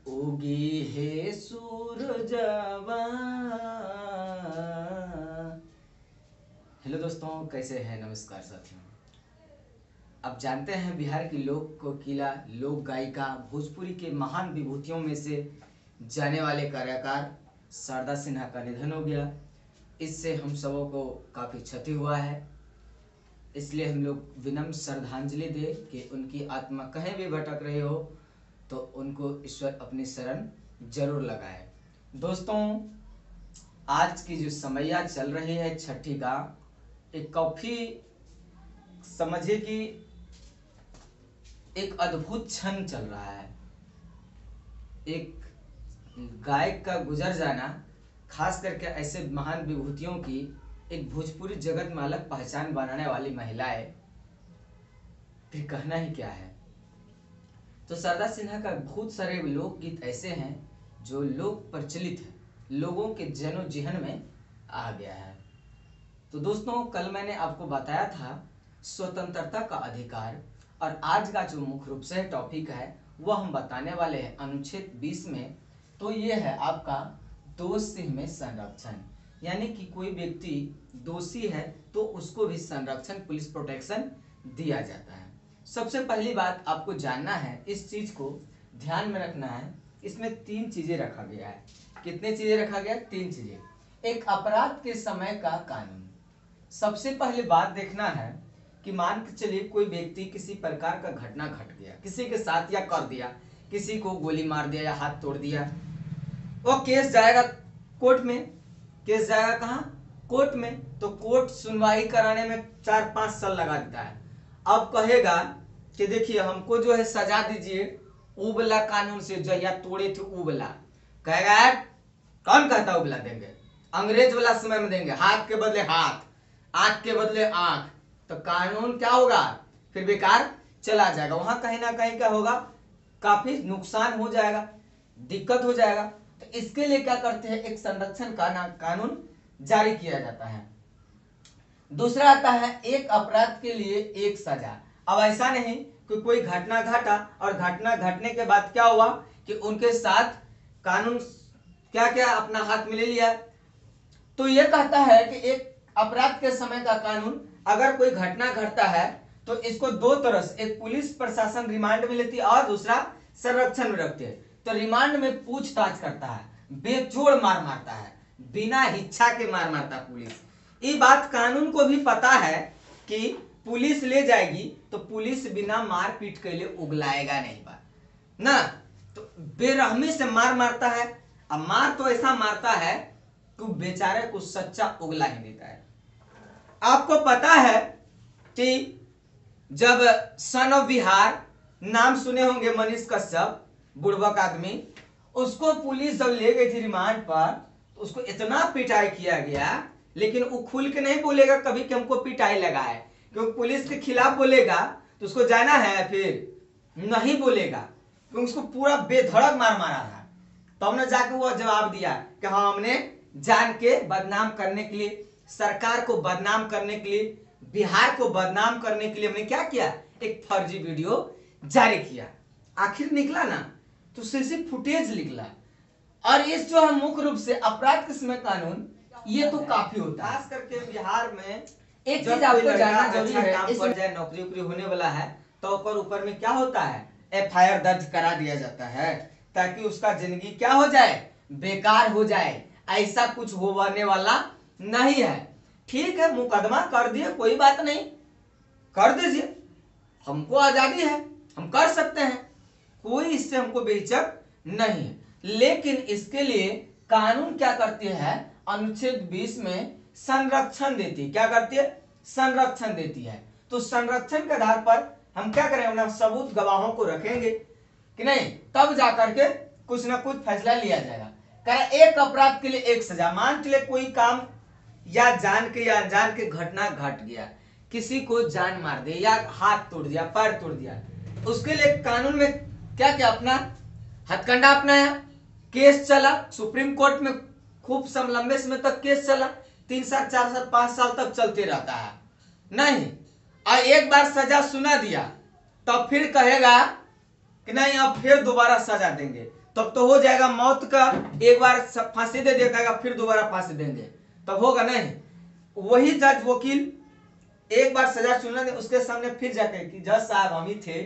उगी है सूरजवा। हेलो दोस्तों, कैसे हैं? नमस्कार साथियों। अब जानते हैं बिहार की लोक कोकिला, लोक गायिका, भोजपुरी के महान विभूतियों में से जाने वाले कलाकार शारदा सिन्हा का निधन हो गया। इससे हम सबों को काफ़ी क्षति हुआ है, इसलिए हम लोग विनम्र श्रद्धांजलि दे कि उनकी आत्मा कहीं भी भटक रही हो तो उनको ईश्वर अपनी शरण जरूर लगाए। दोस्तों, आज की जो समैया चल रही है छठी का, एक काफी समझिए कि एक अद्भुत क्षण चल रहा है। एक गायक का गुजर जाना, खास करके ऐसे महान विभूतियों की, एक भोजपुरी जगत में अलग पहचान बनाने वाली महिलाएं, फिर कहना ही क्या है। तो शारदा सिन्हा का बहुत सारे लोकगीत ऐसे हैं जो लोक प्रचलित है, लोगों के जनो जीवन में आ गया है। तो दोस्तों, कल मैंने आपको बताया था स्वतंत्रता का अधिकार, और आज का जो मुख्य रूप से टॉपिक है वह हम बताने वाले हैं अनुच्छेद 20 में। तो ये है आपका दोषी में संरक्षण, यानी कि कोई व्यक्ति दोषी है तो उसको भी संरक्षण, पुलिस प्रोटेक्शन दिया जाता है। सबसे पहली बात आपको जानना है, इस चीज को ध्यान में रखना है। इसमें 3 चीजें रखा गया है। कितने चीजें रखा गया? 3 चीजें। एक, अपराध के समय का कानून। सबसे पहले बात देखना है कि मान के चलिए कोई व्यक्ति किसी प्रकार का घटना घट गया किसी के साथ, या कर दिया, किसी को गोली मार दिया या हाथ तोड़ दिया, वो केस जाएगा कोर्ट में। केस जाएगा कहाँ? कोर्ट में। तो कोर्ट सुनवाई कराने में 4-5 साल लगा देता है। अब कहेगा कि देखिए हमको जो है सजा दीजिए उबला कानून से, जो या तोड़े थे उबला। कहेगा यार कौन कहता उबला देंगे? अंग्रेज वाला समय में देंगे, हाथ के बदले हाथ, आंख के बदले आंख। तो कानून क्या होगा? फिर बेकार चला जाएगा। वहां कहीं ना कहीं क्या होगा? काफी नुकसान हो जाएगा, दिक्कत हो जाएगा। तो इसके लिए क्या करते हैं? एक संरक्षण का कानून जारी किया जाता है। दूसरा आता है एक अपराध के लिए एक सजा। अब ऐसा नहीं कि कोई घटना घटा और घटना घटने के बाद क्या हुआ कि उनके साथ कानून क्या क्या अपना हाथ में ले लिया। तो यह कहता है कि एक अपराध के समय का कानून, अगर कोई घटना घटता है तो इसको 2 तरह से, एक पुलिस प्रशासन रिमांड में लेती है और दूसरा संरक्षण में रखती है। तो रिमांड में पूछताछ करता है, बेजोड़ मार मारता है, बिना इच्छा के मार मारता पुलिस। ये बात कानून को भी पता है कि पुलिस ले जाएगी तो पुलिस बिना मार पीट के लिए उगलाएगा नहीं बात ना। तो बेरहमी से मार मारता है। अब मार तो ऐसा मारता है कि बेचारे को सच्चा उगला ही देता है। आपको पता है कि जब सन ऑफ बिहार, नाम सुने होंगे, मनीष कश्यप, बुड़बक आदमी, उसको पुलिस जब ले गई थी रिमांड पर, तो उसको इतना पिटाई किया गया, लेकिन वो खुल के नहीं बोलेगा कभी कि हमको पिटाई लगा है, क्योंकि पुलिस के खिलाफ बोलेगा तो उसको जाना है, फिर नहीं बोलेगा, क्योंकि उसको पूरा बेधड़क मार मारा था। तब तो जाके वो जवाब दिया कि हाँ, हमने जान के बदनाम करने के लिए, सरकार को बदनाम करने के लिए, बिहार को बदनाम करने के लिए हमने क्या किया? एक फर्जी वीडियो जारी किया। आखिर निकला ना तो सीसी फुटेज निकला। और इस जो है मुख्य रूप से अपराध के समय कानून, ये तो काफी होता है। खास करके बिहार में एक चीज आपको जानना जरूरी है, काम पर जाए, नौकरी उकरी होने वाला है तो ऊपर में क्या होता है? FIR दर्ज करा दिया जाता है, ताकि उसका जिंदगी क्या हो जाए? बेकार हो जाए। ऐसा कुछ होने वाला नहीं है। ठीक है, मुकदमा कर दिए, कोई बात नहीं, कर दीजिए, हमको आजादी है, हम कर सकते हैं, कोई इससे हमको बेहिचक नहीं है। लेकिन इसके लिए कानून क्या करती है? अनुच्छेद 20 में संरक्षण देती है। क्या करती है? संरक्षण देती है। तो संरक्षण के आधार पर हम क्या करेंगे? अपना सबूत, गवाहों को रखेंगे कि नहीं, तब जाकर के कुछ ना कुछ फैसला लिया जाएगा। कह एक अपराध के लिए एक सजा। मान चले कोई काम या जान के या अनजान के घटना घट गया, किसी को जान मार दे या हाथ तोड़ दिया, पैर तोड़ दिया, उसके लिए कानून में क्या क्या अपना हथकंडा अपनाया, केस चला सुप्रीम कोर्ट में, खूब लंबे समय तक केस चला, 3 साल 4 साल 5 साल तक चलते रहता है। नहीं, और एक बार सजा सुना दिया तब फिर कहेगा कि नहीं अब फिर दोबारा सजा देंगे, तब तो हो जाएगा मौत का, एक बार फांसी दे देगा फिर दोबारा फांसी देंगे, तब होगा नहीं। वही जज वकील एक बार सजा सुनना दे, उसके सामने फिर जाकर कि जज साहब हम ही थे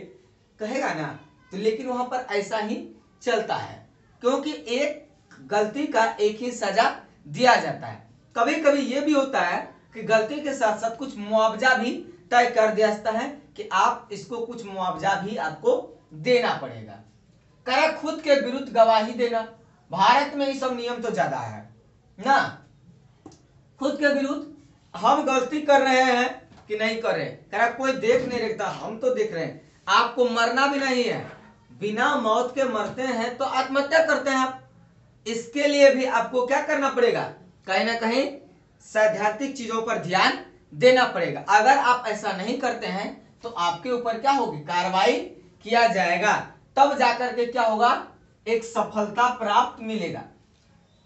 कहेगा ना, तो लेकिन वहां पर ऐसा ही चलता है, क्योंकि एक गलती का एक ही सजा दिया जाता है। कभी कभी ये भी होता है कि गलती के साथ साथ कुछ मुआवजा भी तय कर दिया जाता है कि आप इसको कुछ मुआवजा भी आपको देना पड़ेगा। कहे खुद के विरुद्ध गवाही देना, भारत में ये सब नियम तो ज्यादा है ना। खुद के विरुद्ध हम गलती कर रहे हैं कि नहीं कर रहे, कह कोई देख नहीं रखता, हम तो देख रहे हैं। आपको मरना भी नहीं है, बिना मौत के मरते हैं तो आत्महत्या करते हैं आप, इसके लिए भी आपको क्या करना पड़ेगा, कहीं ना कहीं सैद्धांतिक चीजों पर ध्यान देना पड़ेगा। अगर आप ऐसा नहीं करते हैं तो आपके ऊपर क्या होगी, कार्रवाई किया जाएगा, तब जाकर के क्या होगा, एक सफलता प्राप्त मिलेगा।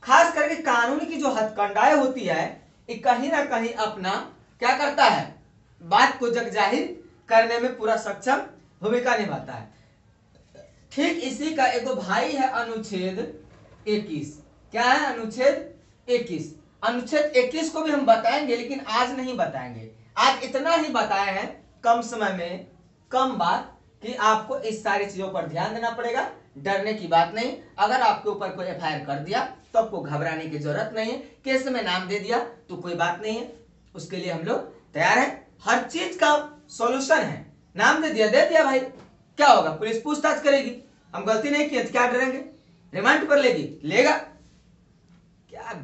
खास करके कानून की जो हथकंडाएं होती है ये कहीं ना कहीं अपना क्या करता है, बात को जग जाहिर करने में पूरा सक्षम भूमिका निभाता है। ठीक इसी का एक भाई है अनुच्छेद 21। क्या है अनुच्छेद 21? अनुच्छेद 21 को भी हम बताएंगे, लेकिन आज नहीं बताएंगे। आज इतना ही बताए हैं कम समय में कम बात कि आपको इस सारी चीजों पर ध्यान देना पड़ेगा, डरने की बात नहीं। अगर आपके ऊपर कोई एफआईआर कर दिया तो आपको घबराने की जरूरत नहीं है, केस में नाम दे दिया तो कोई बात नहीं है, उसके लिए हम लोग तैयार हैं। हर चीज का सॉल्यूशन है, नाम दे दिया भाई, क्या होगा, पुलिस पूछताछ करेगी, हम गलती नहीं किए क्या डरेंगे, रिमांड पर लेगी, लेगा क्या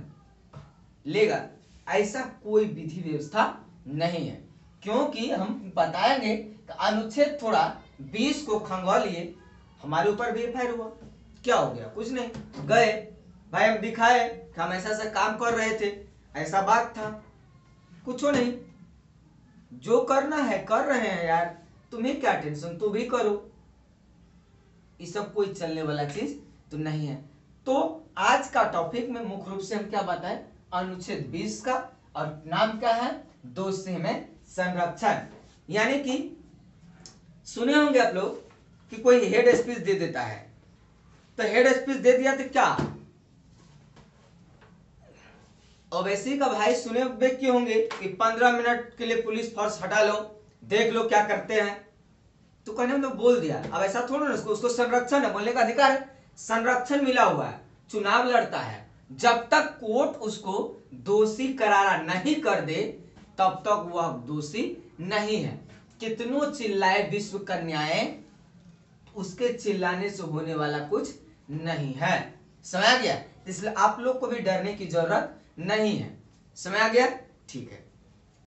लेगा, ऐसा कोई विधि व्यवस्था नहीं है। क्योंकि हम बताएंगे कि अनुच्छेद थोड़ा 20 को खंगवालिए, हमारे ऊपर भी एफआईआर हुआ, क्या हो गया, कुछ नहीं, गए भाई हम दिखाए कि हम ऐसा काम कर रहे थे, ऐसा बात था, कुछ हो नहीं, जो करना है कर रहे हैं यार, तुम्हें क्या टेंशन, तू भी करो, ये सब कोई चलने वाला चीज तो नहीं है। तो आज का टॉपिक में मुख्य रूप से हम क्या बताएं, अनुच्छेद 20 का, और नाम क्या है, दोषी में संरक्षण। यानी कि सुने होंगे आप लोग कि कोई हेड स्पीच दे देता है, तो हेड स्पीच दे दिया तो क्या, ओवैसी का भाई सुने व्यक्ति होंगे कि 15 मिनट के लिए पुलिस फोर्स हटा लो, देख लो क्या करते हैं, तो कहने में तो बोल दिया। अब ऐसा थोड़ा ना, उसको संरक्षण है, बोलने का अधिकार है, संरक्षण मिला हुआ है, चुनाव लड़ता है, जब तक कोर्ट उसको दोषी करारा नहीं कर दे तब तक वह दोषी नहीं है। कितनों चिल्लाए विश्व कन्याएं, उसके चिल्लाने से होने वाला कुछ नहीं है, समझ आ गया। इसलिए आप लोग को भी डरने की जरूरत नहीं है, समझ आ गया, ठीक है।